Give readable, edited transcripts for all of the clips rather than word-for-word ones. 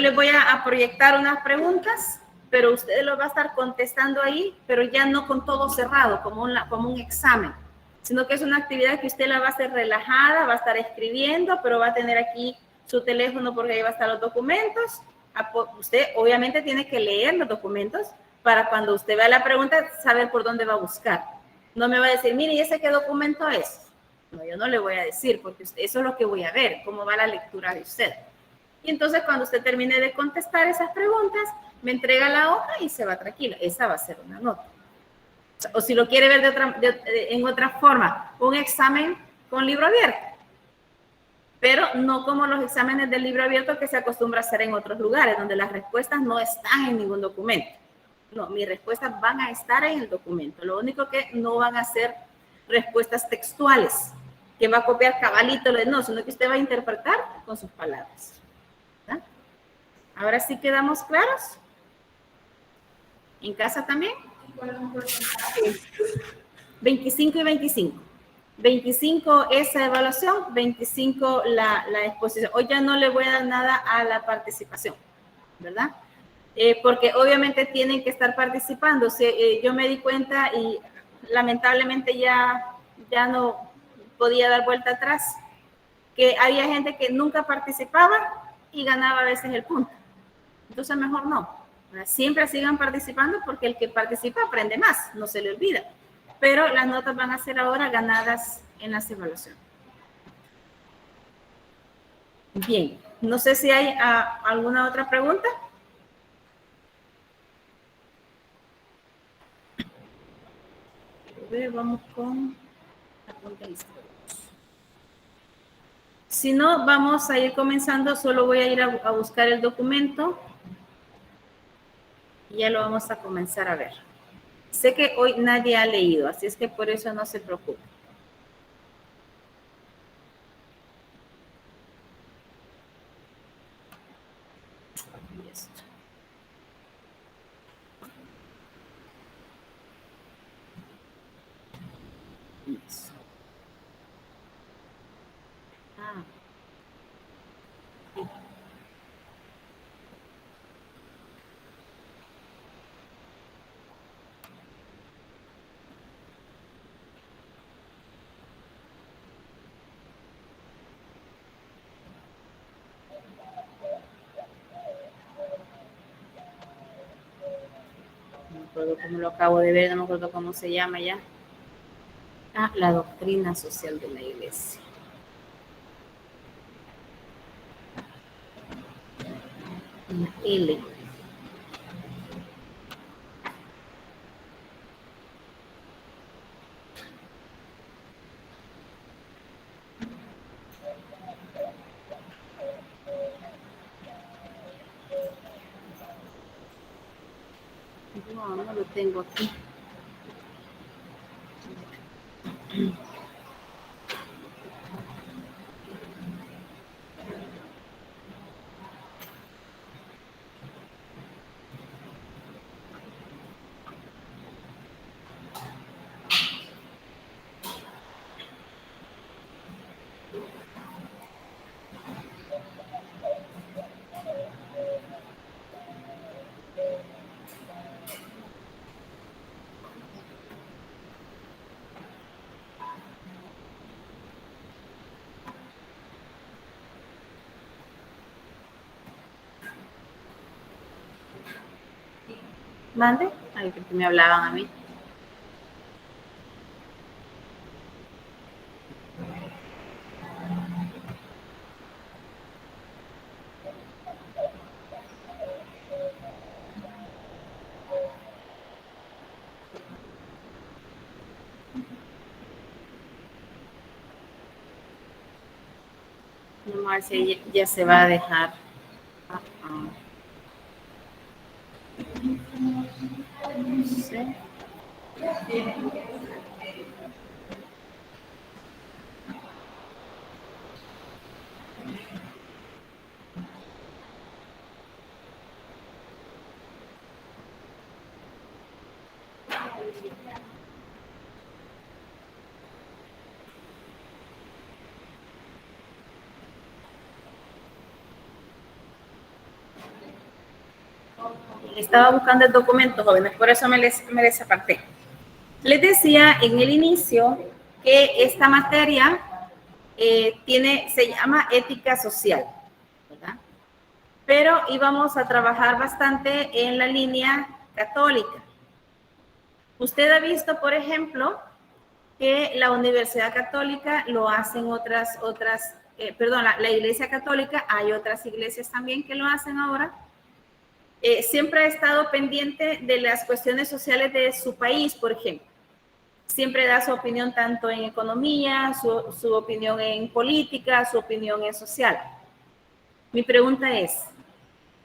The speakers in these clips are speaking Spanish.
les voy a proyectar unas preguntas, pero usted lo va a estar contestando ahí, pero ya no con todo cerrado, como un examen, sino que es una actividad que usted la va a hacer relajada, va a estar escribiendo, pero va a tener aquí su teléfono porque ahí va a estar los documentos. Usted obviamente tiene que leer los documentos para cuando usted vea la pregunta, saber por dónde va a buscar. No me va a decir, mire, ¿y ese qué documento es? No, yo no le voy a decir, porque eso es lo que voy a ver, cómo va la lectura de usted. Y entonces cuando usted termine de contestar esas preguntas, me entrega la hoja y se va tranquila. Esa va a ser una nota. O si lo quiere ver en otra forma, un examen con libro abierto. Pero no como los exámenes del libro abierto que se acostumbra a hacer en otros lugares, donde las respuestas no están en ningún documento. No, mis respuestas van a estar en el documento. Lo único que no van a ser respuestas textuales, que va a copiar cabalito, no, sino que usted va a interpretar con sus palabras. ¿Verdad? Ahora sí quedamos claros. ¿En casa también? 25 y 25. 25 esa evaluación, 25 la exposición. Hoy ya no le voy a dar nada a la participación, ¿verdad? Porque obviamente tienen que estar participando. Yo me di cuenta y lamentablemente ya no podía dar vuelta atrás, que había gente que nunca participaba y ganaba a veces el punto. Entonces mejor no. Siempre sigan participando porque el que participa aprende más, no se le olvida. Pero las notas van a ser ahora ganadas en las evaluaciones. Bien, no sé si hay alguna otra pregunta. A ver, vamos con la pregunta lista. Si no, vamos a ir comenzando. Solo voy a ir a buscar el documento y ya lo vamos a comenzar a ver. Sé que hoy nadie ha leído, así es que por eso no se preocupe. No me acuerdo cómo lo acabo de ver, no me acuerdo cómo se llama ya. La doctrina social de la iglesia. L. No lo tengo aquí. ¿Mande? Ay, porque me hablaban a mí. Vamos a ver si ya se va a dejar. No sé. Estaba buscando el documento, jóvenes, por eso me les aparté. Les decía en el inicio que esta materia se llama ética social, ¿verdad? Pero íbamos a trabajar bastante en la línea católica. Usted ha visto, por ejemplo, que la Universidad Católica lo hacen la Iglesia Católica, hay otras iglesias también que lo hacen ahora. Siempre ha estado pendiente de las cuestiones sociales de su país, por ejemplo. Siempre da su opinión tanto en economía, su opinión en política, su opinión en social. Mi pregunta es,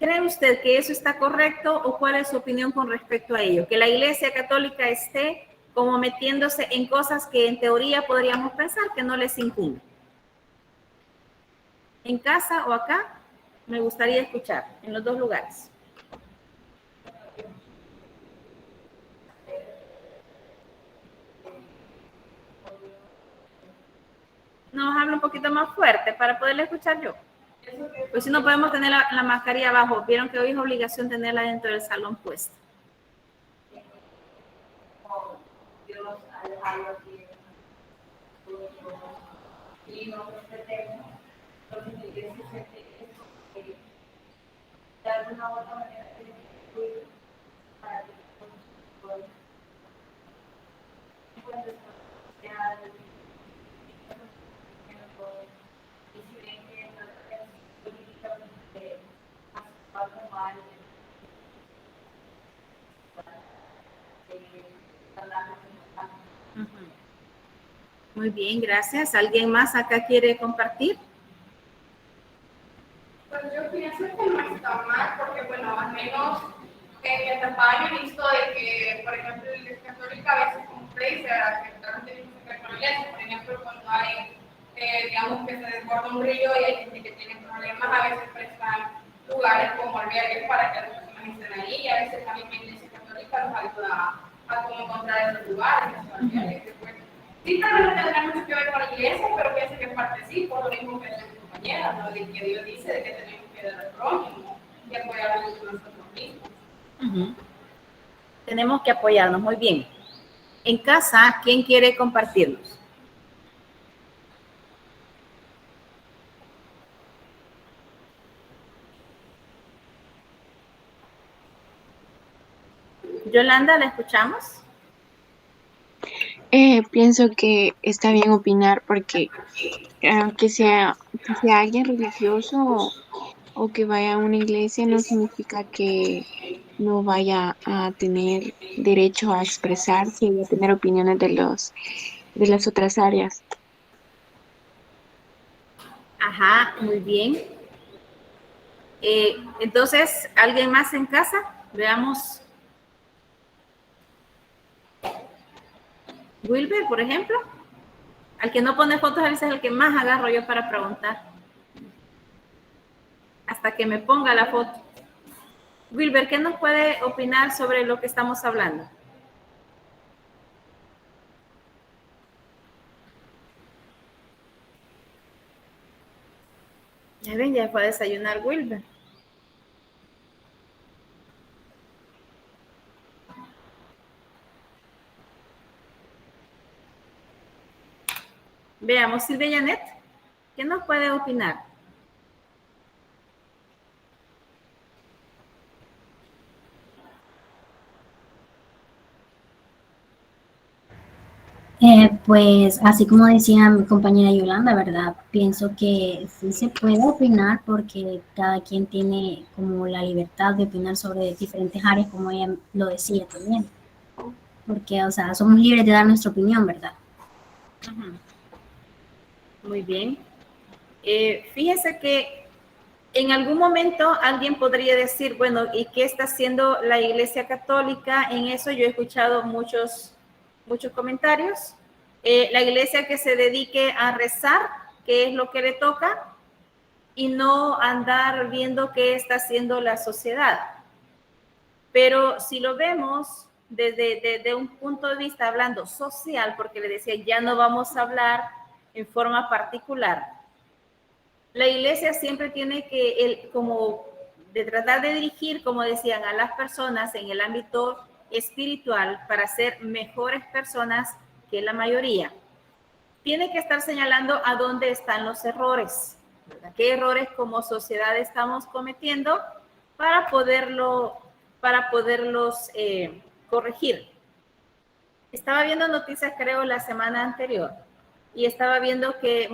¿cree usted que eso está correcto o cuál es su opinión con respecto a ello? Que la Iglesia Católica esté como metiéndose en cosas que en teoría podríamos pensar que no les incumben. En casa o acá, me gustaría escuchar, en los dos lugares. Nos habla un poquito más fuerte para poderle escuchar yo. Pues si no podemos tener la mascarilla abajo. Vieron que hoy es obligación tenerla dentro del salón puesta. Muy bien, gracias. ¿Alguien más acá quiere compartir? Pues yo pienso que no está mal, porque bueno, al menos en esta etapa he visto de que, por ejemplo, la Iglesia Católica a veces cumple y se realmente tiene que ver con la iglesia. Por ejemplo, cuando hay, digamos, que se desborda un río y hay gente que tiene problemas, a veces prestan lugares como albergues para que las personas estén ahí, y a veces también la Iglesia Católica nos ayuda a cómo encontrar esos lugares, esos albergues. Después, sí, tal vez no tendrá mucho que ver con la iglesia, pero pienso que en parte sí, por lo mismo que su compañera, ¿no? De que Dios dice de que tenemos que dar al prójimo y apoyarnos nosotros mismos. Tenemos que apoyarnos, muy bien. En casa, ¿quién quiere compartirnos? Yolanda, ¿la escuchamos? Pienso que está bien opinar porque que sea alguien religioso o que vaya a una iglesia no significa que no vaya a tener derecho a expresarse y a tener opiniones de las otras áreas. Ajá, muy bien. Entonces, ¿alguien más en casa? Veamos. Wilber, por ejemplo. Al que no pone fotos, a veces es el que más agarro yo para preguntar. Hasta que me ponga la foto. Wilber, ¿qué nos puede opinar sobre lo que estamos hablando? Ya ven, ya fue a desayunar Wilber. Veamos, Silvia Janet, ¿qué nos puede opinar? Pues así como decía mi compañera Yolanda, ¿verdad? Pienso que sí se puede opinar porque cada quien tiene como la libertad de opinar sobre diferentes áreas, como ella lo decía también. Porque, o sea, somos libres de dar nuestra opinión, ¿verdad? Muy bien. Fíjese que en algún momento alguien podría decir, bueno, ¿y qué está haciendo la Iglesia Católica en eso? Yo he escuchado muchos comentarios. La iglesia que se dedique a rezar, que es lo que le toca, y no andar viendo qué está haciendo la sociedad. Pero si lo vemos desde un punto de vista hablando social, porque le decía, ya no vamos a hablar en forma particular, la iglesia siempre tiene que, como de tratar de dirigir, como decían, a las personas en el ámbito espiritual para ser mejores personas que la mayoría, tiene que estar señalando a dónde están los errores, ¿verdad? ¿Qué errores como sociedad estamos cometiendo para poderlos corregir? Estaba viendo noticias, creo, la semana anterior, y estaba viendo que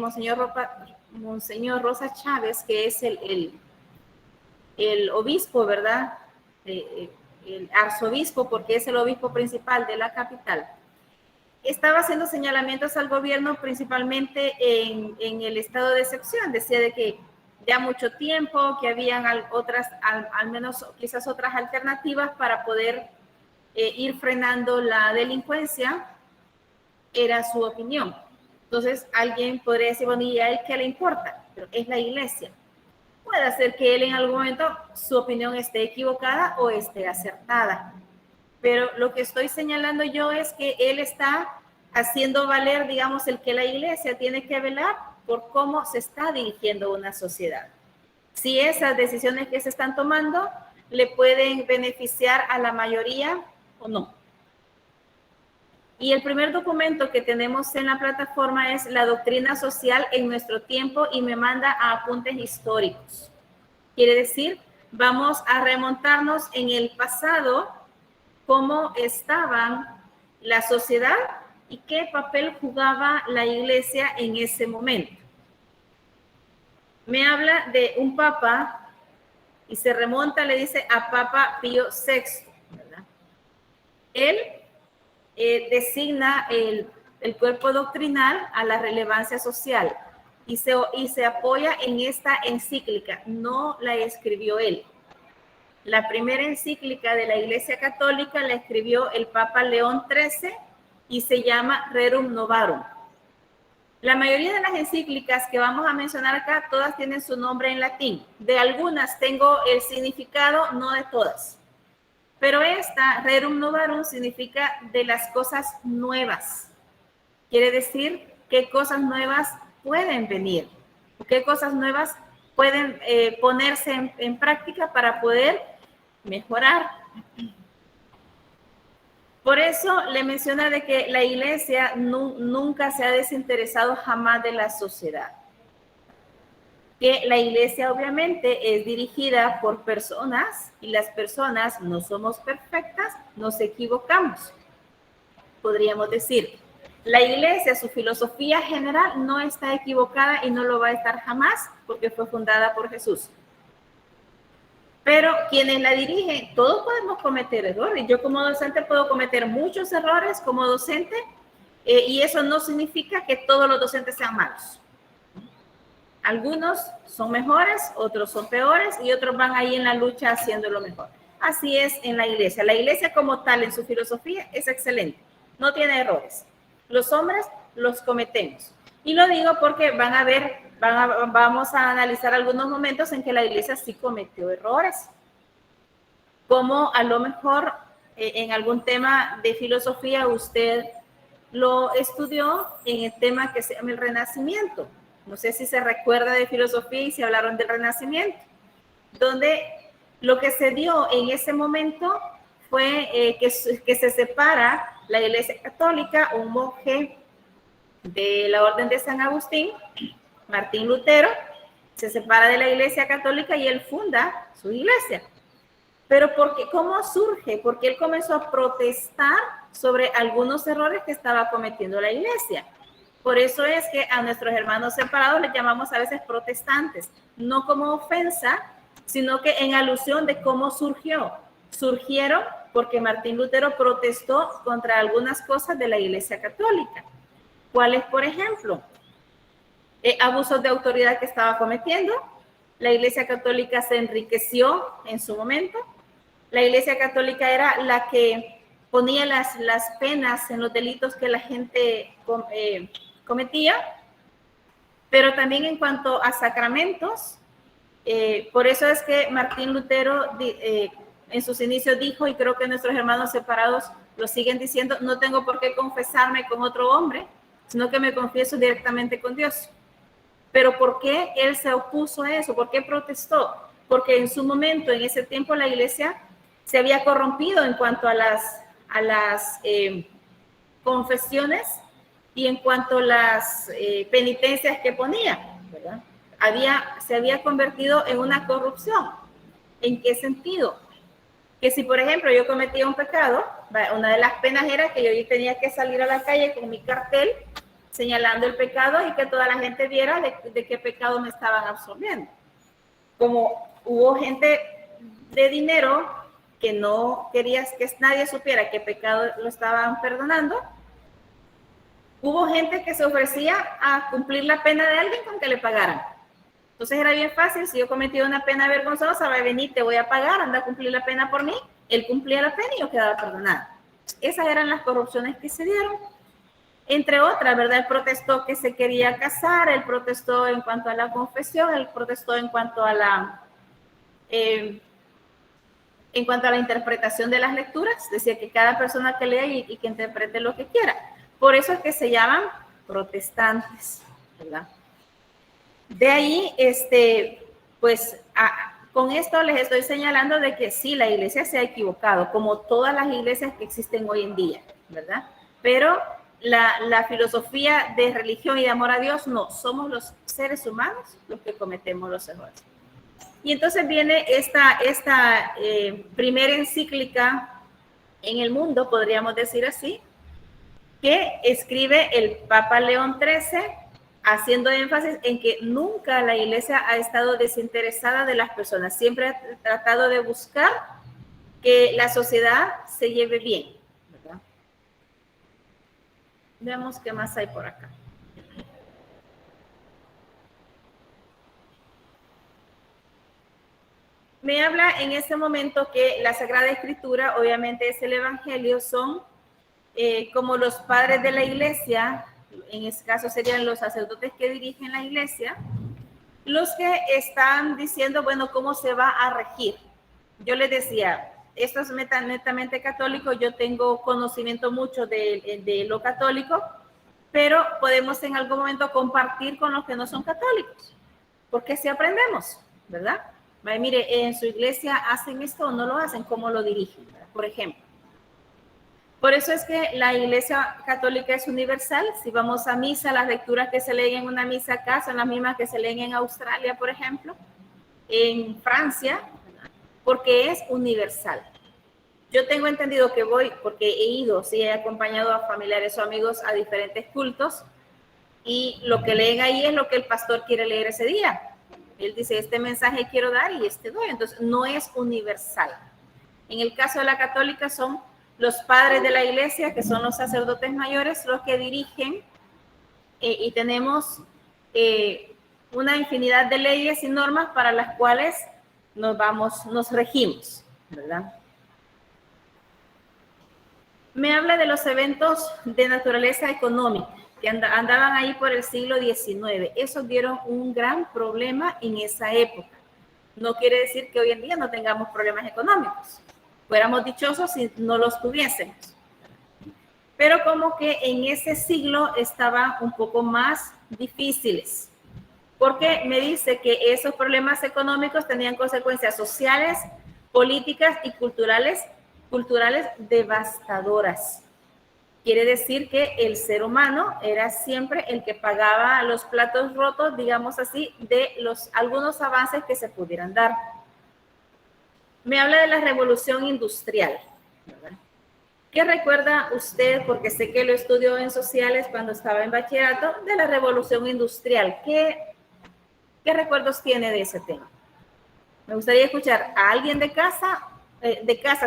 Monseñor Rosa Chávez, que es el obispo, ¿verdad? El arzobispo, porque es el obispo principal de la capital, estaba haciendo señalamientos al gobierno principalmente en el estado de excepción. Decía de que ya mucho tiempo, que habían otras, al menos quizás otras alternativas para poder ir frenando la delincuencia, era su opinión. Entonces alguien podría decir, bueno, ¿y a él qué le importa? Pero es la iglesia. Puede ser que él en algún momento su opinión esté equivocada o esté acertada. Pero lo que estoy señalando yo es que él está haciendo valer, digamos, el que la iglesia tiene que velar por cómo se está dirigiendo una sociedad. Si esas decisiones que se están tomando le pueden beneficiar a la mayoría o no. Y el primer documento que tenemos en la plataforma es la doctrina social en nuestro tiempo y me manda a apuntes históricos. Quiere decir, vamos a remontarnos en el pasado, cómo estaba la sociedad y qué papel jugaba la iglesia en ese momento. Me habla de un papa y se remonta, le dice a Papa Pío VI, ¿verdad? Él designa el cuerpo doctrinal a la relevancia social y se apoya en esta encíclica, no la escribió él. La primera encíclica de la Iglesia Católica la escribió el Papa León XIII y se llama Rerum Novarum. La mayoría de las encíclicas que vamos a mencionar acá, todas tienen su nombre en latín. De algunas tengo el significado, no de todas. Pero esta, Rerum Novarum, significa de las cosas nuevas. Quiere decir qué cosas nuevas pueden venir, qué cosas nuevas pueden ponerse en práctica para poder mejorar. Por eso le menciona de que la iglesia nunca se ha desinteresado jamás de la sociedad. Que la iglesia obviamente es dirigida por personas y las personas no somos perfectas, nos equivocamos. Podríamos decir, la iglesia, su filosofía general no está equivocada y no lo va a estar jamás porque fue fundada por Jesús. Pero quienes la dirigen, todos podemos cometer errores. Yo como docente puedo cometer muchos errores como docente y eso no significa que todos los docentes sean malos. Algunos son mejores, otros son peores y otros van ahí en la lucha haciendo lo mejor. Así es en la iglesia. La iglesia como tal en su filosofía es excelente, no tiene errores. Los hombres los cometemos. Y lo digo porque vamos a analizar algunos momentos en que la iglesia sí cometió errores. Como a lo mejor en algún tema de filosofía usted lo estudió en el tema que se llama el Renacimiento. No sé si se recuerda de filosofía y se hablaron del Renacimiento, donde lo que se dio en ese momento fue que se separa la Iglesia Católica, un monje de la Orden de San Agustín, Martín Lutero, se separa de la Iglesia Católica y él funda su iglesia. Pero ¿cómo surge? Porque él comenzó a protestar sobre algunos errores que estaba cometiendo la iglesia. Por eso es que a nuestros hermanos separados les llamamos a veces protestantes, no como ofensa, sino que en alusión de cómo surgió. Surgieron porque Martín Lutero protestó contra algunas cosas de la Iglesia Católica. ¿Cuáles, por ejemplo? Abusos de autoridad que estaba cometiendo. La Iglesia Católica se enriqueció en su momento. La Iglesia Católica era la que ponía las penas en los delitos que la gente cometía, pero también en cuanto a sacramentos, por eso es que Martín Lutero en sus inicios dijo, y creo que nuestros hermanos separados lo siguen diciendo, no tengo por qué confesarme con otro hombre, sino que me confieso directamente con Dios. Pero ¿por qué él se opuso a eso? ¿Por qué protestó? porque en su momento, en ese tiempo, la iglesia se había corrompido en cuanto a las confesiones y en cuanto a las penitencias que ponía, ¿verdad? Se había convertido en una corrupción. ¿En qué sentido? Que si, por ejemplo, yo cometía un pecado, una de las penas era que yo tenía que salir a la calle con mi cartel señalando el pecado y que toda la gente viera de qué pecado me estaban absorbiendo. Como hubo gente de dinero que no quería que nadie supiera qué pecado lo estaban perdonando, hubo gente que se ofrecía a cumplir la pena de alguien con que le pagaran. Entonces era bien fácil, si yo cometía una pena vergonzosa, va a venir, te voy a pagar, anda a cumplir la pena por mí. Él cumplía la pena y yo quedaba perdonada. Esas eran las corrupciones que se dieron. Entre otras, ¿verdad? Él protestó que se quería casar, él protestó en cuanto a la confesión, él protestó en cuanto a la interpretación de las lecturas. Decía que cada persona que lea y que interprete lo que quiera. Por eso es que se llaman protestantes, ¿verdad? De ahí, pues, con esto les estoy señalando de que sí, la iglesia se ha equivocado, como todas las iglesias que existen hoy en día, ¿verdad? Pero la filosofía de religión y de amor a Dios, no, somos los seres humanos los que cometemos los errores. Y entonces viene esta primera encíclica en el mundo, podríamos decir así, que escribe el Papa León XIII, haciendo énfasis en que nunca la iglesia ha estado desinteresada de las personas, siempre ha tratado de buscar que la sociedad se lleve bien, ¿verdad? Veamos qué más hay por acá. Me habla en este momento que la Sagrada Escritura, obviamente es el Evangelio, son como los padres de la iglesia, en este caso serían los sacerdotes que dirigen la iglesia, los que están diciendo, bueno, cómo se va a regir. Yo les decía, esto es netamente católico, yo tengo conocimiento mucho de lo católico, pero podemos en algún momento compartir con los que no son católicos, porque si aprendemos, ¿verdad? Mire, en su iglesia hacen esto o no lo hacen, ¿cómo lo dirigen? ¿Verdad? Por ejemplo. Por eso es que la iglesia católica es universal. Si vamos a misa, las lecturas que se leen en una misa acá son las mismas que se leen en Australia, por ejemplo, en Francia, porque es universal. Yo tengo entendido que voy, porque he ido, sí, he acompañado a familiares o amigos a diferentes cultos, y lo que leen ahí es lo que el pastor quiere leer ese día. Él dice, este mensaje quiero dar y este doy. Entonces, no es universal. En el caso de la católica son los padres de la iglesia, que son los sacerdotes mayores, los que dirigen, y tenemos una infinidad de leyes y normas para las cuales nos regimos, ¿verdad? Me habla de los eventos de naturaleza económica que andaban ahí por el siglo XIX. Esos dieron un gran problema en esa época. No quiere decir que hoy en día no tengamos problemas económicos. Fuéramos dichosos si no los tuviésemos. Pero como que en ese siglo estaban un poco más difíciles, porque me dice que esos problemas económicos tenían consecuencias sociales, políticas y culturales devastadoras. Quiere decir que el ser humano era siempre el que pagaba los platos rotos, digamos así, de algunos avances que se pudieran dar. Me habla de la revolución industrial, ¿verdad? ¿Qué recuerda usted, porque sé que lo estudió en sociales cuando estaba en bachillerato, de la revolución industrial? ¿Qué recuerdos tiene de ese tema? Me gustaría escuchar a alguien de casa,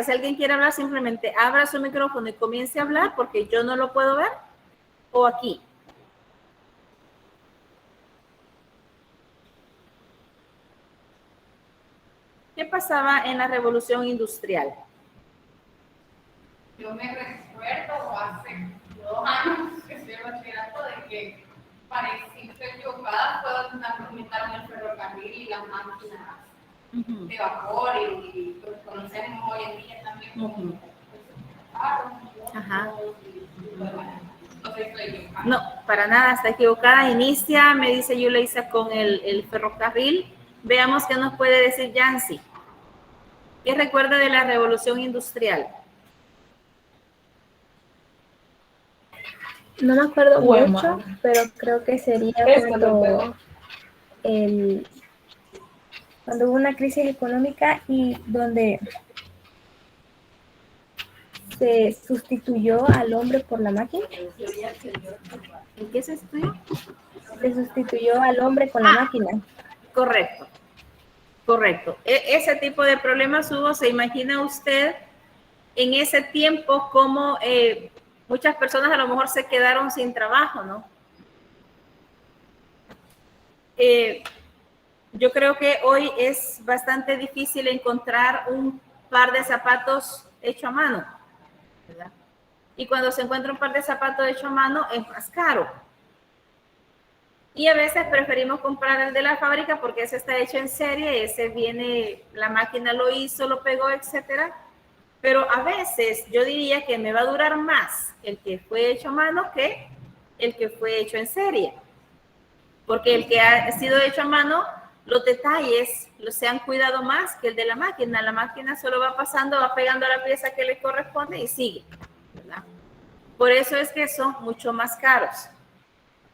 si alguien quiere hablar, simplemente abra su micrófono y comience a hablar, porque yo no lo puedo ver, o aquí. ¿Qué pasaba en la revolución industrial? Yo me recuerdo hace 2 años que estoy en bachillerato de que parecía equivocada fue cuando implementaron el ferrocarril y las máquinas de vapor y lo que conocemos hoy en día también como No, para nada, está equivocada. Inicia, me dice Yuleisa, con el ferrocarril Veamos qué nos puede decir Yancy. ¿Qué recuerda de la revolución industrial? No me acuerdo Bueno, mucho, pero creo que sería cuando hubo una crisis económica y donde se sustituyó al hombre por la máquina. ¿En qué se estudió? Se sustituyó al hombre con la máquina. Correcto, correcto. Ese tipo de problemas hubo, ¿se imagina usted en ese tiempo cómo muchas personas a lo mejor se quedaron sin trabajo, ¿no? Yo creo que hoy es bastante difícil encontrar un par de zapatos hecho a mano, ¿verdad? Y cuando se encuentra un par de zapatos hecho a mano es más caro. Y a veces preferimos comprar el de la fábrica porque ese está hecho en serie, ese viene, la máquina lo hizo, lo pegó, etcétera. Pero a veces yo diría que me va a durar más el que fue hecho a mano que el que fue hecho en serie. Porque el que ha sido hecho a mano, los detalles se han cuidado más que el de la máquina. La máquina solo va pasando, va pegando a la pieza que le corresponde y sigue, ¿verdad? Por eso es que son mucho más caros.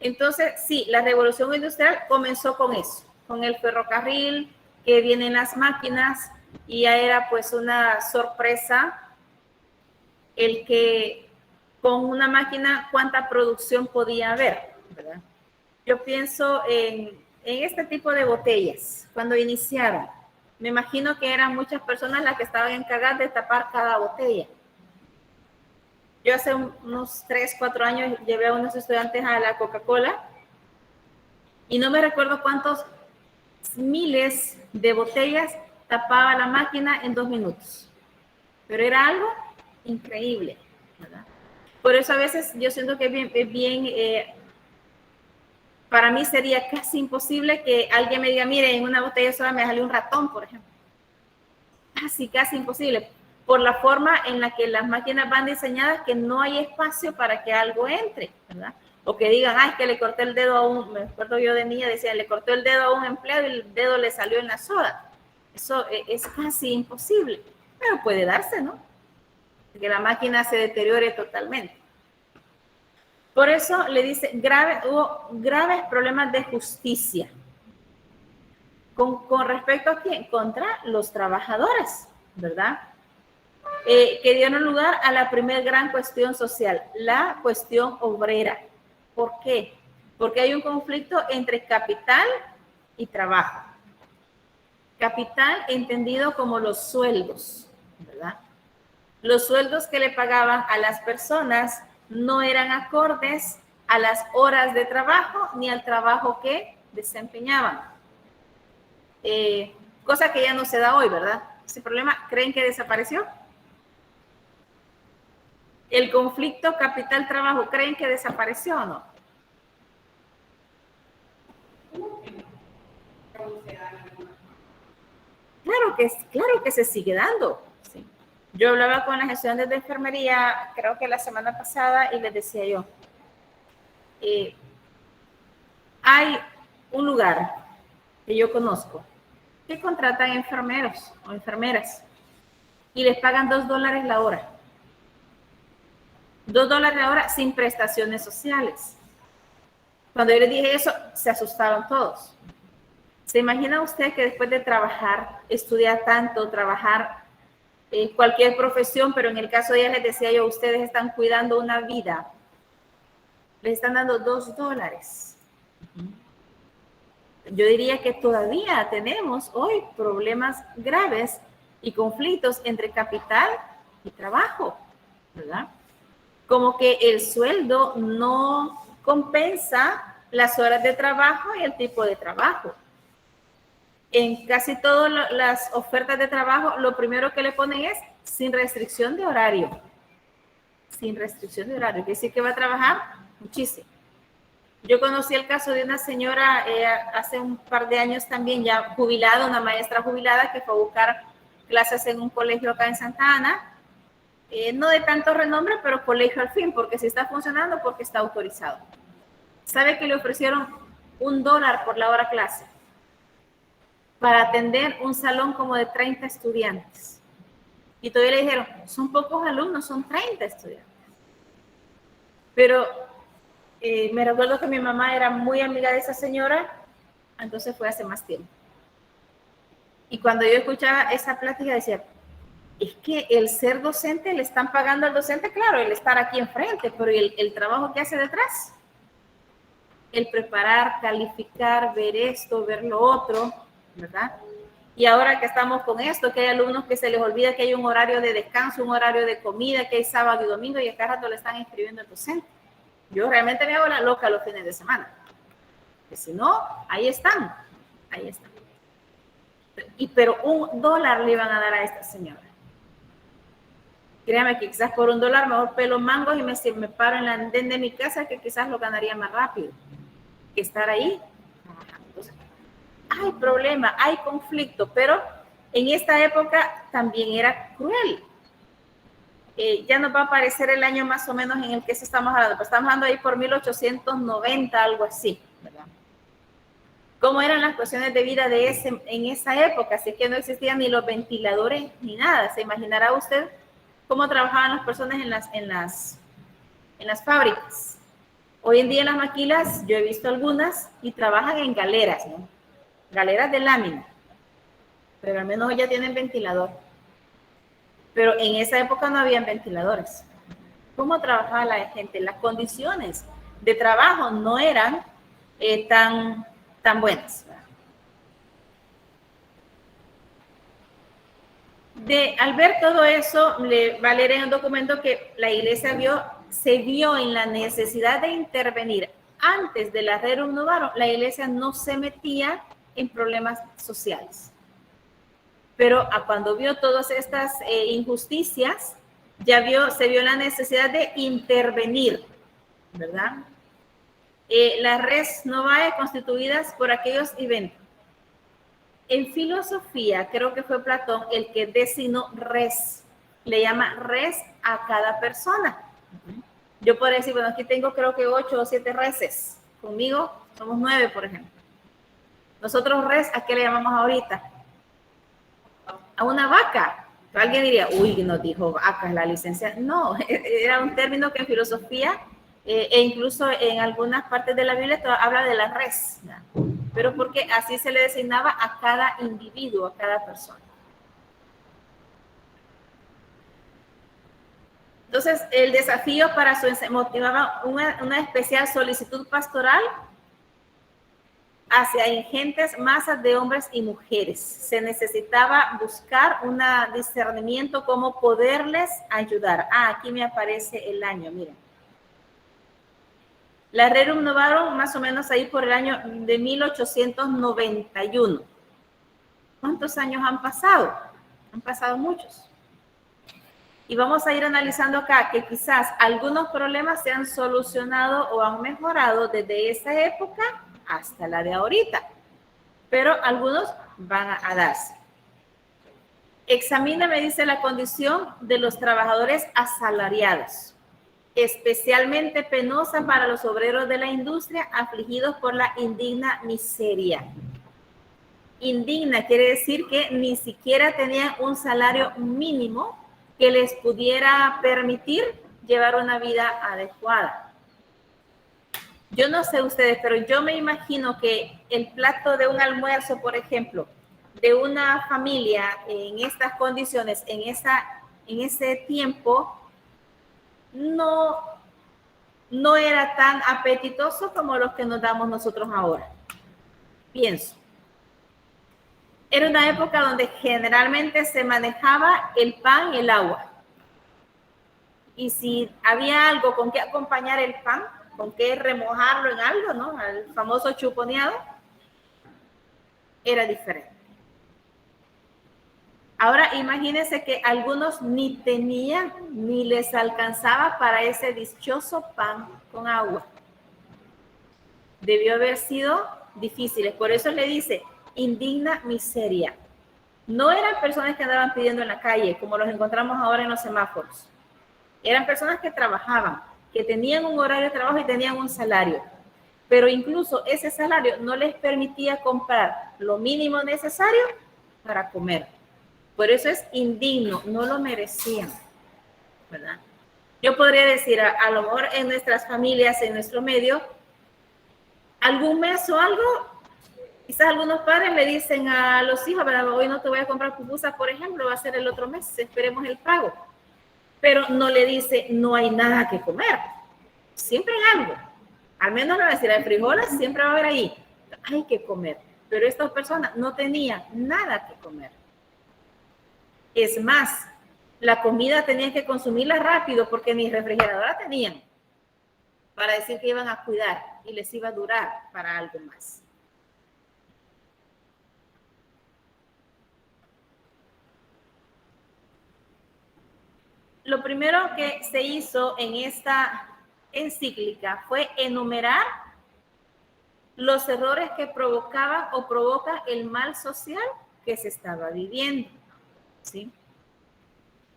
Entonces, sí, la revolución industrial comenzó con eso, con el ferrocarril, que vienen las máquinas, y ya era pues una sorpresa el que con una máquina cuánta producción podía haber, ¿verdad? Yo pienso en este tipo de botellas, cuando iniciaron. Me imagino que eran muchas personas las que estaban encargadas de tapar cada botella. Yo hace unos 3, 4 años llevé a unos estudiantes a la Coca-Cola y no me recuerdo cuántos miles de botellas tapaba la máquina en 2 minutos. Pero era algo increíble, ¿verdad? Por eso a veces yo siento que es bien para mí sería casi imposible que alguien me diga, mire, en una botella sola me sale un ratón, por ejemplo. Casi imposible. Por la forma en la que las máquinas van diseñadas, que no hay espacio para que algo entre, ¿verdad? O que digan, es que le corté el dedo a me acuerdo yo de niña, decía, le cortó el dedo a un empleado y el dedo le salió en la soda. Eso es casi imposible, pero puede darse, ¿no? Que la máquina se deteriore totalmente. Por eso le dice, hubo graves problemas de justicia. ¿Con respecto a quién? Contra los trabajadores, ¿verdad? Que dieron lugar a la primera gran cuestión social, la cuestión obrera. ¿Por qué? Porque hay un conflicto entre capital y trabajo. Capital entendido como los sueldos, ¿verdad? Los sueldos que le pagaban a las personas no eran acordes a las horas de trabajo ni al trabajo que desempeñaban. Cosa que ya no se da hoy, ¿verdad? Ese problema, ¿creen que desapareció? El conflicto capital-trabajo, ¿creen que desapareció o no? Claro que se sigue dando. Sí. Yo hablaba con las estudiantes de enfermería, creo que la semana pasada, y les decía yo, hay un lugar que yo conozco que contratan enfermeros o enfermeras y les pagan $2 la hora. $2 la hora sin prestaciones sociales. Cuando yo les dije eso, se asustaron todos. ¿Se imagina usted que después de trabajar, estudiar tanto, trabajar cualquier profesión, pero en el caso de ella les decía yo, ustedes están cuidando una vida, les están dando $2? Yo diría que todavía tenemos hoy problemas graves y conflictos entre capital y trabajo, ¿verdad? Como que el sueldo no compensa las horas de trabajo y el tipo de trabajo. En casi todas las ofertas de trabajo, lo primero que le ponen es sin restricción de horario. Sin restricción de horario. Quiere decir que va a trabajar muchísimo. Yo conocí el caso de una señora hace un par de años también, ya jubilada, una maestra jubilada que fue a buscar clases en un colegio acá en Santa Ana. No de tanto renombre, pero colegio al fin, porque si está funcionando, porque está autorizado. ¿Sabe que le ofrecieron $1 por la hora clase? para atender un salón como de 30 estudiantes. Y todavía le dijeron, son pocos alumnos, son 30 estudiantes. Pero me recuerdo que mi mamá era muy amiga de esa señora, entonces fue hace más tiempo. Y cuando yo escuchaba esa plática decía, es que el ser docente, le están pagando al docente, claro, el estar aquí enfrente, pero el trabajo que hace detrás, el preparar, calificar, ver esto, ver lo otro, ¿verdad? Y ahora que estamos con esto, que hay alumnos que se les olvida que hay un horario de descanso, un horario de comida, que hay sábado y domingo, y acá rato le están inscribiendo al docente. Yo realmente me hago la loca los fines de semana. Que si no, ahí están. Ahí están. Pero $1 le iban a dar a esta señora. Créame que quizás por $1 mejor pelo mangos y me paro en la andén de mi casa, que quizás lo ganaría más rápido que estar ahí. Entonces, hay problema, hay conflicto, pero en esta época también era cruel. Ya nos va a aparecer el año más o menos en el que estamos hablando, pues estamos hablando ahí por 1890, algo así, ¿verdad? ¿Cómo eran las cuestiones de vida en esa época? Así que no existían ni los ventiladores ni nada. ¿Se imaginará usted cómo trabajaban las personas en las fábricas? Hoy en día en las maquilas, yo he visto algunas y trabajan en galeras, ¿no? Galeras de lámina, pero al menos ya tienen ventilador. Pero en esa época no habían ventiladores. ¿Cómo trabajaba la gente? Las condiciones de trabajo no eran tan buenas. Al ver todo eso, va a leer en el documento que la iglesia se vio en la necesidad de intervenir. Antes de la Rerum Novarum, la iglesia no se metía en problemas sociales. Pero cuando vio todas estas injusticias, se vio la necesidad de intervenir, ¿verdad? Las res novae constituidas por aquellos eventos. En filosofía, creo que fue Platón el que designó res, le llama res a cada persona. Yo podría decir, bueno, aquí tengo creo que 8 o 7 reses, conmigo somos 9, por ejemplo. Nosotros res, ¿a qué le llamamos ahorita? A una vaca. Alguien diría, uy, nos dijo vaca la licencia. No, era un término que en filosofía e incluso en algunas partes de la Biblia habla de la res, ¿no? Pero porque así se le designaba a cada individuo, a cada persona. Entonces, el desafío para su motivaba una especial solicitud pastoral hacia ingentes masas de hombres y mujeres. Se necesitaba buscar un discernimiento cómo poderles ayudar. Aquí me aparece el año, miren. La Rerum Novarum más o menos ahí por el año de 1891. ¿Cuántos años han pasado? Han pasado muchos. Y vamos a ir analizando acá que quizás algunos problemas se han solucionado o han mejorado desde esa época hasta la de ahorita, pero algunos van a darse. Examina, me dice, la condición de los trabajadores asalariados, especialmente penosa para los obreros de la industria afligidos por la indigna miseria. Indigna quiere decir que ni siquiera tenían un salario mínimo que les pudiera permitir llevar una vida adecuada. Yo no sé ustedes, pero yo me imagino que el plato de un almuerzo, por ejemplo, de una familia en estas condiciones, en ese tiempo, no era tan apetitoso como los que nos damos nosotros ahora. Pienso. Era una época donde generalmente se manejaba el pan y el agua. Y si había algo con que acompañar el pan, con qué remojarlo en algo, ¿no? El famoso chuponeado, era diferente. Ahora imagínense que algunos ni tenían ni les alcanzaba para ese dichoso pan con agua. Debió haber sido difícil. Por eso le dice, indigna miseria. No eran personas que andaban pidiendo en la calle, como los encontramos ahora en los semáforos. Eran personas que trabajaban, que tenían un horario de trabajo y tenían un salario. pero incluso ese salario no les permitía comprar lo mínimo necesario para comer. Por eso es indigno, no lo merecían, ¿verdad? Yo podría decir, a lo mejor en nuestras familias, en nuestro medio, algún mes o algo, quizás algunos padres le dicen a los hijos, ¿verdad? Hoy no te voy a comprar pupusas, por ejemplo, va a ser el otro mes, esperemos el pago. Pero no le dice, no hay nada que comer. Siempre hay algo. Al menos le va a decir, hay frijoles, siempre va a haber ahí. Hay que comer. Pero estas personas no tenían nada que comer. Es más, la comida tenían que consumirla rápido porque ni refrigeradora tenían para decir que iban a cuidar y les iba a durar para algo más. Lo primero que se hizo en esta encíclica fue enumerar los errores que provocaban o provocan el mal social que se estaba viviendo, ¿sí?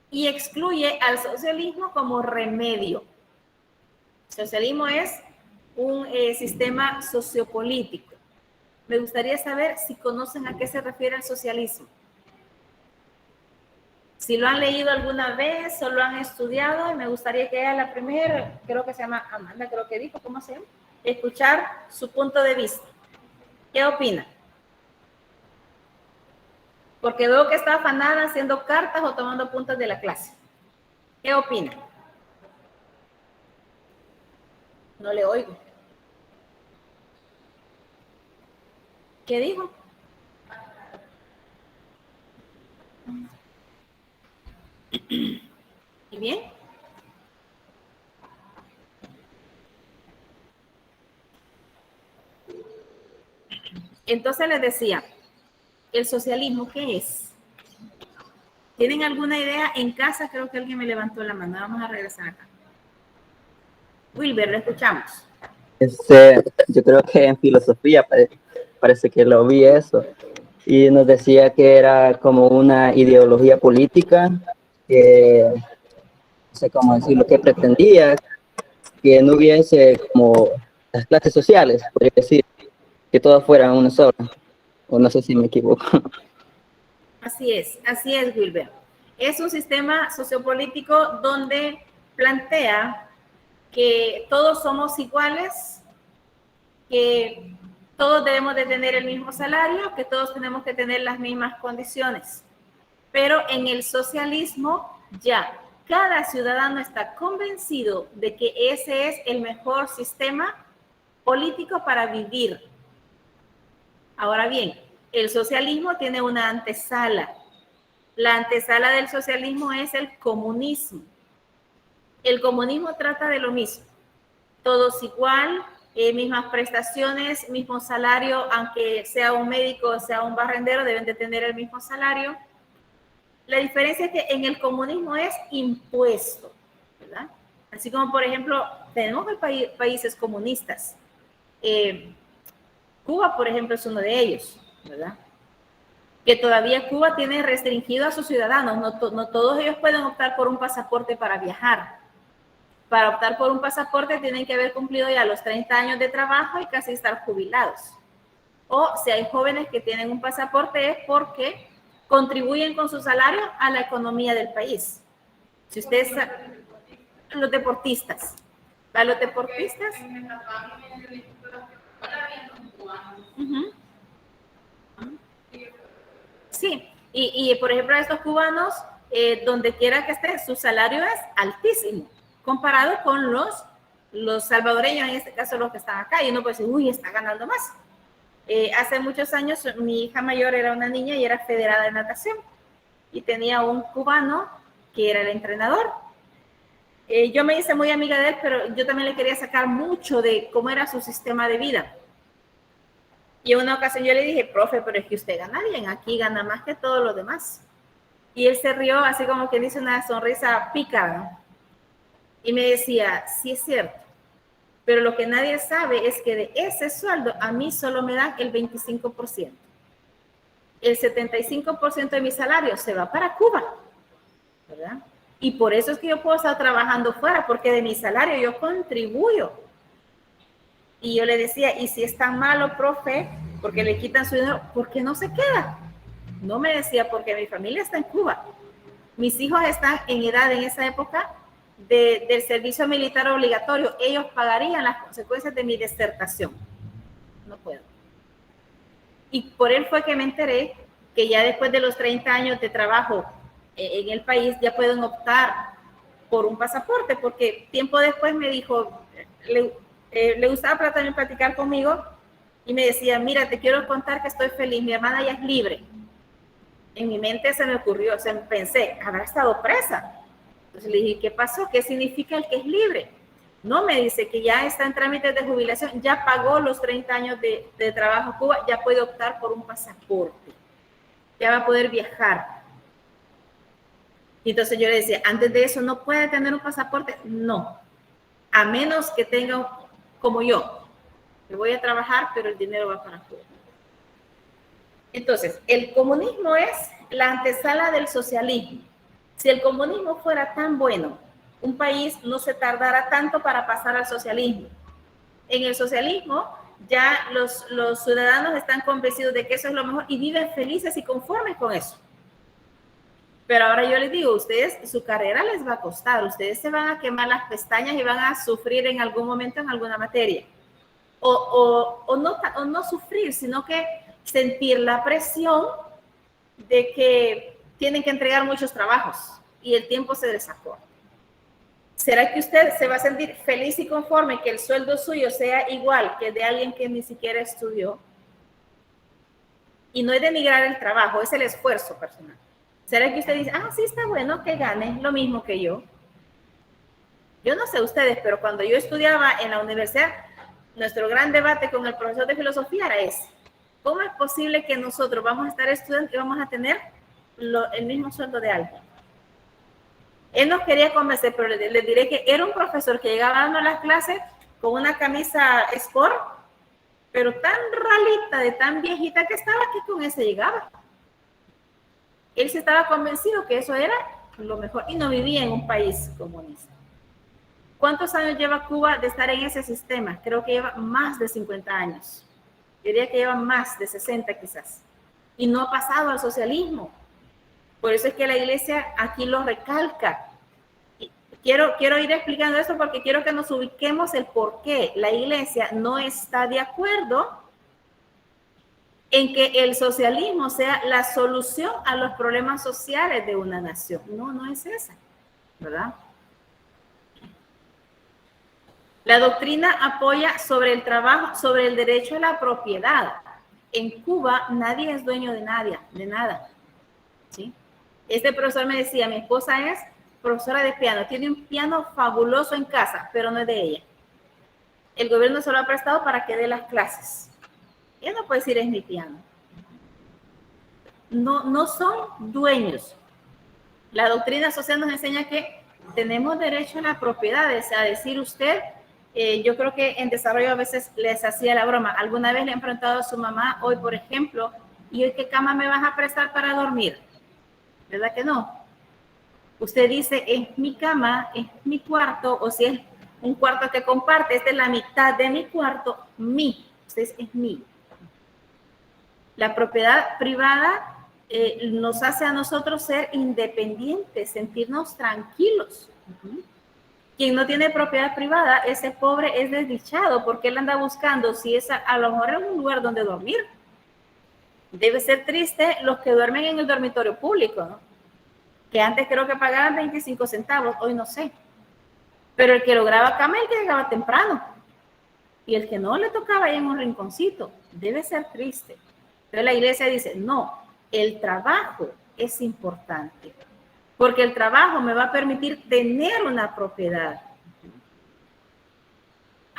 Y excluye al socialismo como remedio. El socialismo es un sistema sociopolítico. Me gustaría saber si conocen a qué se refiere el socialismo. Si lo han leído alguna vez o lo han estudiado, me gustaría que ella la primera, creo que se llama Amanda, creo que dijo, ¿cómo se llama? Escuchar su punto de vista. ¿Qué opina? Porque veo que está afanada haciendo cartas o tomando apuntes de la clase. ¿Qué opina? No le oigo. ¿Qué dijo? ¿Y bien? Entonces les decía, ¿el socialismo qué es? ¿Tienen alguna idea en casa? Creo que alguien me levantó la mano. Vamos a regresar acá. Wilber, lo escuchamos. Yo creo que en filosofía parece que lo vi eso. Y nos decía que era como una ideología política que, no sé cómo decirlo, que pretendía que no hubiese como las clases sociales, podría decir, que todas fueran una sola. O no sé si me equivoco. Así es, Wilber. Es un sistema sociopolítico donde plantea que todos somos iguales, que todos debemos de tener el mismo salario, que todos tenemos que tener las mismas condiciones. Pero en el socialismo ya cada ciudadano está convencido de que ese es el mejor sistema político para vivir. Ahora bien, el socialismo tiene una antesala. La antesala del socialismo es el comunismo. El comunismo trata de lo mismo. Todos igual, mismas prestaciones, mismo salario, aunque sea un médico o sea un barrendero, deben de tener el mismo salario. La diferencia es que en el comunismo es impuesto, ¿verdad? Así como, por ejemplo, tenemos países comunistas. Cuba, por ejemplo, es uno de ellos, ¿verdad? Que todavía Cuba tiene restringido a sus ciudadanos. No todos ellos pueden optar por un pasaporte para viajar. Para optar por un pasaporte tienen que haber cumplido ya los 30 años de trabajo y casi estar jubilados. O si hay jóvenes que tienen un pasaporte es porque contribuyen con su salario a la economía del país. Si ustedes, los deportistas, ¿para los deportistas? Uh-huh. Sí, y por ejemplo estos cubanos, donde quiera que estén, su salario es altísimo, comparado con los salvadoreños, en este caso los que están acá, y uno puede decir, uy, está ganando más. Hace muchos años mi hija mayor era una niña y era federada de natación, y tenía un cubano que era el entrenador. Yo me hice muy amiga de él, pero yo también le quería sacar mucho de cómo era su sistema de vida. Y en una ocasión yo le dije, profe, pero es que usted gana bien, aquí gana más que todos los demás. Y él se rió así como que dice una sonrisa pícara. Y me decía, sí es cierto, pero lo que nadie sabe es que de ese sueldo a mí solo me dan el 25%. El 75% de mi salario se va para Cuba, ¿verdad? Y por eso es que yo puedo estar trabajando fuera, porque de mi salario yo contribuyo Y yo le decía, y si es tan malo, profe, porque le quitan su dinero, ¿por qué no se queda? No me decía, porque mi familia está en Cuba. Mis hijos están en edad en esa época del servicio militar obligatorio. Ellos pagarían las consecuencias de mi desertación. No puedo. Y por él fue que me enteré que ya después de los 30 años de trabajo en el país ya pueden optar por un pasaporte, porque tiempo después me dijo, le gustaba también platicar conmigo y me decía, mira, te quiero contar que estoy feliz, mi hermana ya es libre. En mi mente se me ocurrió, pensé, habrá estado presa. Entonces le dije, ¿qué pasó? ¿Qué significa el que es libre? No, me dice que ya está en trámites de jubilación, ya pagó los 30 años de trabajo en Cuba, ya puede optar por un pasaporte, ya va a poder viajar. Y entonces yo le decía, antes de eso, ¿no puede tener un pasaporte? No, a menos que tenga, como yo, que voy a trabajar, pero el dinero va para Cuba. Entonces, el comunismo es la antesala del socialismo. Si el comunismo fuera tan bueno, un país no se tardara tanto para pasar al socialismo. En el socialismo ya los ciudadanos están convencidos de que eso es lo mejor y viven felices y conformes con eso. Pero ahora yo les digo, ustedes, su carrera les va a costar, ustedes se van a quemar las pestañas y van a sufrir en algún momento en alguna materia. O no sufrir, sino que sentir la presión de que tienen que entregar muchos trabajos y el tiempo se les acorta. ¿Será que usted se va a sentir feliz y conforme que el sueldo suyo sea igual que el de alguien que ni siquiera estudió? Y no es denigrar el trabajo, es el esfuerzo personal. ¿Será que usted dice, sí, está bueno que gane lo mismo que yo? Yo no sé ustedes, pero cuando yo estudiaba en la universidad, nuestro gran debate con el profesor de filosofía era ese. ¿Cómo es posible que nosotros vamos a estar estudiando y vamos a tener el mismo sueldo de alguien? Él nos quería convencer, pero les diré que era un profesor que llegaba dando las clases con una camisa sport, pero tan ralita, de tan viejita que estaba, que con ese llegaba. Él se estaba convencido que eso era lo mejor y no vivía en un país comunista. ¿Cuántos años lleva Cuba de estar en ese sistema? Creo que lleva más de 50 años. Yo diría que lleva más de 60 quizás. Y no ha pasado al socialismo. Por eso es que la iglesia aquí lo recalca. Y quiero ir explicando esto porque quiero que nos ubiquemos el por qué la iglesia no está de acuerdo en que el socialismo sea la solución a los problemas sociales de una nación. No es esa, ¿verdad? La doctrina apoya sobre el trabajo, sobre el derecho a la propiedad. En Cuba nadie es dueño de nada, ¿sí? Este profesor me decía, mi esposa es profesora de piano, tiene un piano fabuloso en casa, pero no es de ella. El gobierno se lo ha prestado para que dé las clases. Ella no puede decir es mi piano. No son dueños. La doctrina social nos enseña que tenemos derecho a la propiedad, es a decir usted, yo creo que en desarrollo a veces les hacía la broma. ¿Alguna vez le han preguntado a su mamá, hoy por ejemplo, ¿y hoy qué cama me vas a prestar para dormir? ¿Verdad que no? Usted dice, es mi cama, es mi cuarto, o si es un cuarto que comparte, esta es la mitad de mi cuarto, usted es mío. La propiedad privada nos hace a nosotros ser independientes, sentirnos tranquilos. Quien no tiene propiedad privada, ese pobre es desdichado, porque él anda buscando si es a lo mejor en un lugar donde dormir. Debe ser triste los que duermen en el dormitorio público, ¿no? Que antes creo que pagaban 25 centavos, hoy no sé. Pero el que lograba cama, el que llegaba temprano. Y el que no le tocaba ahí en un rinconcito, debe ser triste. Entonces la iglesia dice, no, el trabajo es importante, porque el trabajo me va a permitir tener una propiedad.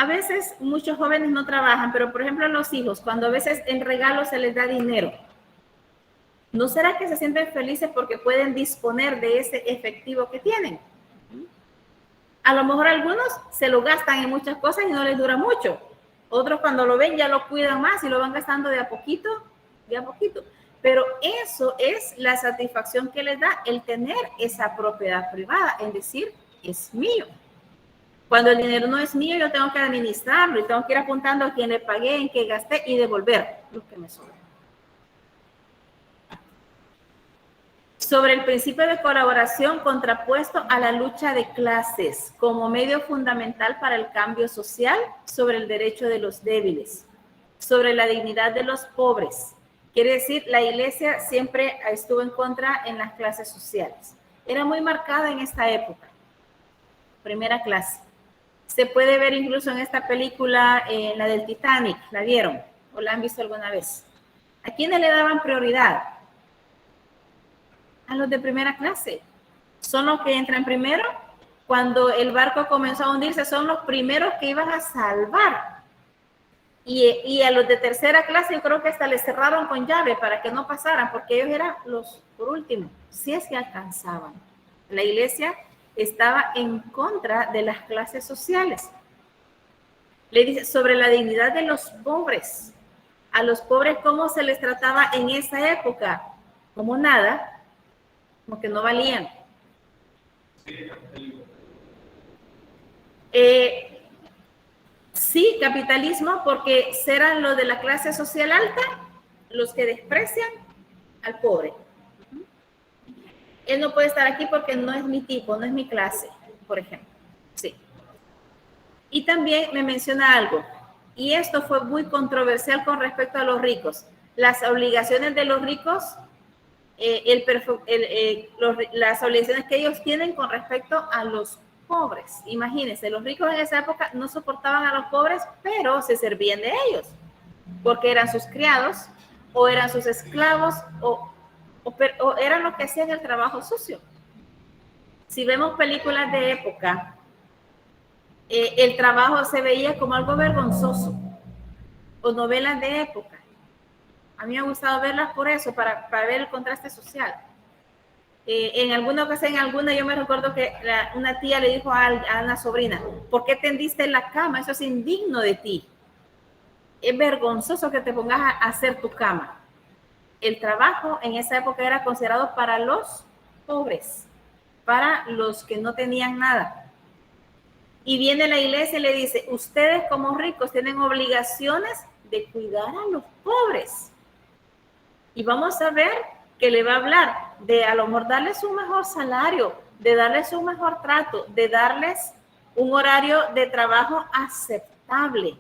A veces muchos jóvenes no trabajan, pero por ejemplo los hijos, cuando a veces en regalo se les da dinero, ¿no será que se sienten felices porque pueden disponer de ese efectivo que tienen? A lo mejor algunos se lo gastan en muchas cosas y no les dura mucho. Otros cuando lo ven ya lo cuidan más y lo van gastando de a poquito, de a poquito. Pero eso es la satisfacción que les da el tener esa propiedad privada, es decir, es mío. Cuando el dinero no es mío, yo tengo que administrarlo y tengo que ir apuntando a quién le pagué, en qué gasté y devolver lo que me sobra. Sobre el principio de colaboración contrapuesto a la lucha de clases como medio fundamental para el cambio social, sobre el derecho de los débiles, sobre la dignidad de los pobres. Quiere decir, la iglesia siempre estuvo en contra en las clases sociales. Era muy marcada en esta época. Primera clase. Se puede ver incluso en esta película, la del Titanic. ¿La vieron? ¿O la han visto alguna vez? ¿A quiénes le daban prioridad? A los de primera clase. Son los que entran primero. Cuando el barco comenzó a hundirse, son los primeros que iban a salvar. Y a los de tercera clase, yo creo que hasta les cerraron con llave para que no pasaran, porque ellos eran los por último, si es que alcanzaban. La iglesia estaba en contra de las clases sociales. Le dice sobre la dignidad de los pobres. A los pobres, ¿cómo se les trataba en esa época? Como nada, como que no valían. Sí, capitalismo, porque serán los de la clase social alta los que desprecian al pobre. Él no puede estar aquí porque no es mi tipo, no es mi clase, por ejemplo. Sí. Y también me menciona algo, y esto fue muy controversial con respecto a los ricos. Las obligaciones de los ricos, las obligaciones que ellos tienen con respecto a los pobres. Imagínense, los ricos en esa época no soportaban a los pobres, pero se servían de ellos, porque eran sus criados, o eran sus esclavos, o eran los que hacían el trabajo sucio. Si vemos películas de época, el trabajo se veía como algo vergonzoso, o novelas de época. A mí me ha gustado verlas por eso, para ver el contraste social. En alguna ocasión, yo me recuerdo que una tía le dijo a una sobrina, ¿por qué tendiste en la cama? Eso es indigno de ti. Es vergonzoso que te pongas a hacer tu cama. El trabajo en esa época era considerado para los pobres, para los que no tenían nada. Y viene la iglesia y le dice, ustedes como ricos tienen obligaciones de cuidar a los pobres. Y vamos a ver que le va a hablar de a lo mejor darles un mejor salario, de darles un mejor trato, de darles un horario de trabajo aceptable.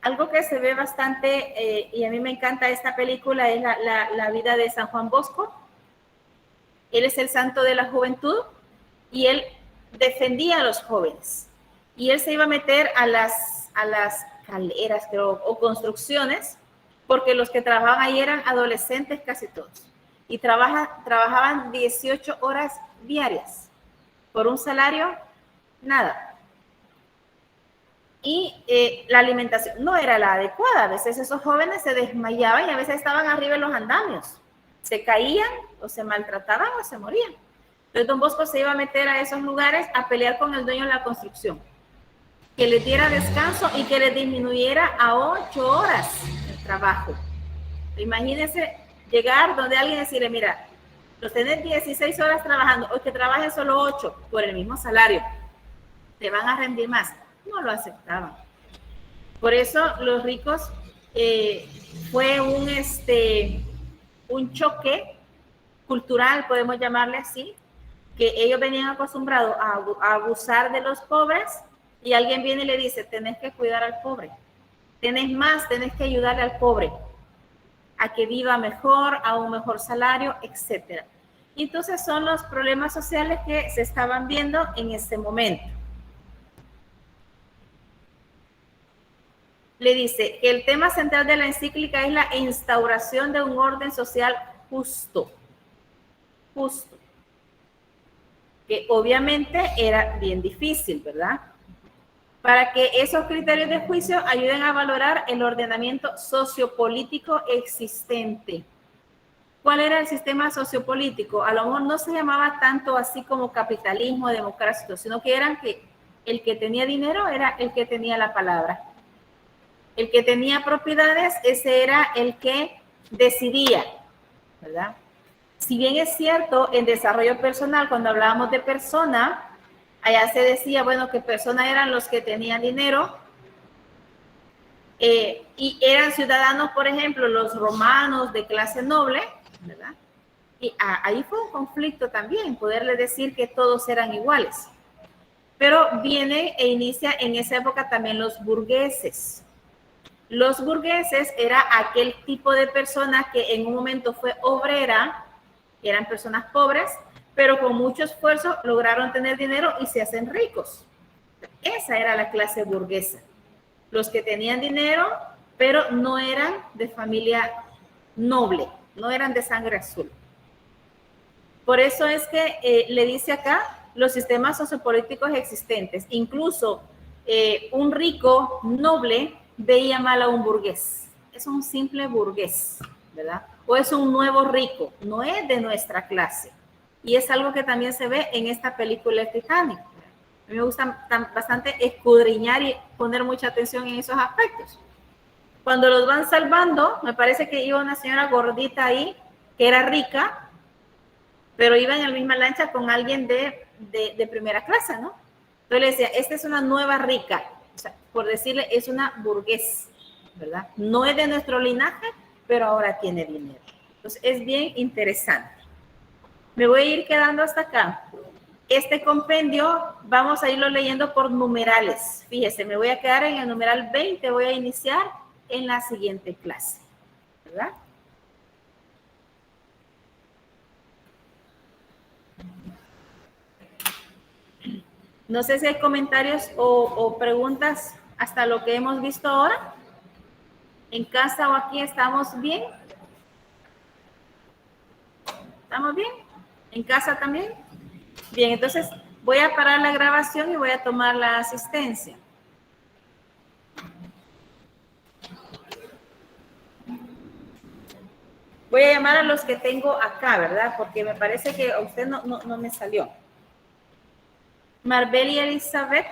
Algo que se ve bastante, y a mí me encanta esta película, es la vida de San Juan Bosco. Él es el santo de la juventud y él defendía a los jóvenes. Y él se iba a meter a las caleras, creo, o construcciones, porque los que trabajaban ahí eran adolescentes casi todos. Y trabajaban 18 horas diarias por un salario, nada. Y la alimentación no era la adecuada. A veces esos jóvenes se desmayaban y a veces estaban arriba en los andamios. Se caían o se maltrataban o se morían. Entonces don Bosco se iba a meter a esos lugares a pelear con el dueño de la construcción. Que les diera descanso y que les disminuyera a 8 horas el trabajo. Imagínense llegar donde alguien decirle, mira, los tenés 16 horas trabajando, o que trabajen solo 8 por el mismo salario. Te van a rendir más. No lo aceptaban. Por eso los ricos fue un choque cultural, podemos llamarle así, que ellos venían acostumbrados a abusar de los pobres y alguien viene y le dice, tenés que cuidar al pobre, tenés que ayudarle al pobre a que viva mejor, a un mejor salario, etc. Y entonces son los problemas sociales que se estaban viendo en este momento. Le dice que el tema central de la encíclica es la instauración de un orden social justo, que obviamente era bien difícil, ¿verdad? Para que esos criterios de juicio ayuden a valorar el ordenamiento sociopolítico existente. ¿Cuál era el sistema sociopolítico? A lo mejor no se llamaba tanto así como capitalismo, democracia, sino que eran que el que tenía dinero era el que tenía la palabra. El que tenía propiedades, ese era el que decidía, ¿verdad? Si bien es cierto, en desarrollo personal, cuando hablábamos de persona, Allá se decía, bueno, que personas eran los que tenían dinero y eran ciudadanos, por ejemplo, los romanos de clase noble, ¿verdad? Y ahí fue un conflicto también, poderle decir que todos eran iguales. Pero viene e inicia en esa época también los burgueses. Los burgueses era aquel tipo de persona que en un momento fue obrera, eran personas pobres, pero con mucho esfuerzo lograron tener dinero y se hacen ricos. Esa era la clase burguesa. Los que tenían dinero, pero no eran de familia noble, no eran de sangre azul. Por eso es que le dice acá los sistemas sociopolíticos existentes. Incluso un rico noble veía mal a un burgués. Es un simple burgués, ¿verdad? O es un nuevo rico, no es de nuestra clase. Y es algo que también se ve en esta película Titanic. A mí me gusta bastante escudriñar y poner mucha atención en esos aspectos. Cuando los van salvando, me parece que iba una señora gordita ahí, que era rica, pero iba en la misma lancha con alguien de primera clase, ¿no? Entonces le decía, esta es una nueva rica, o sea, por decirle, es una burgués, ¿verdad? No es de nuestro linaje, pero ahora tiene dinero. Entonces es bien interesante. Me voy a ir quedando hasta acá. Este compendio vamos a irlo leyendo por numerales. Fíjese, me voy a quedar en el numeral 20, voy a iniciar en la siguiente clase, ¿verdad? No sé si hay comentarios o preguntas hasta lo que hemos visto ahora. ¿En casa o aquí estamos bien? ¿Estamos bien? ¿En casa también? Bien, entonces voy a parar la grabación y voy a tomar la asistencia. Voy a llamar a los que tengo acá, ¿verdad? Porque me parece que a usted no me salió. Marbel y Elizabeth.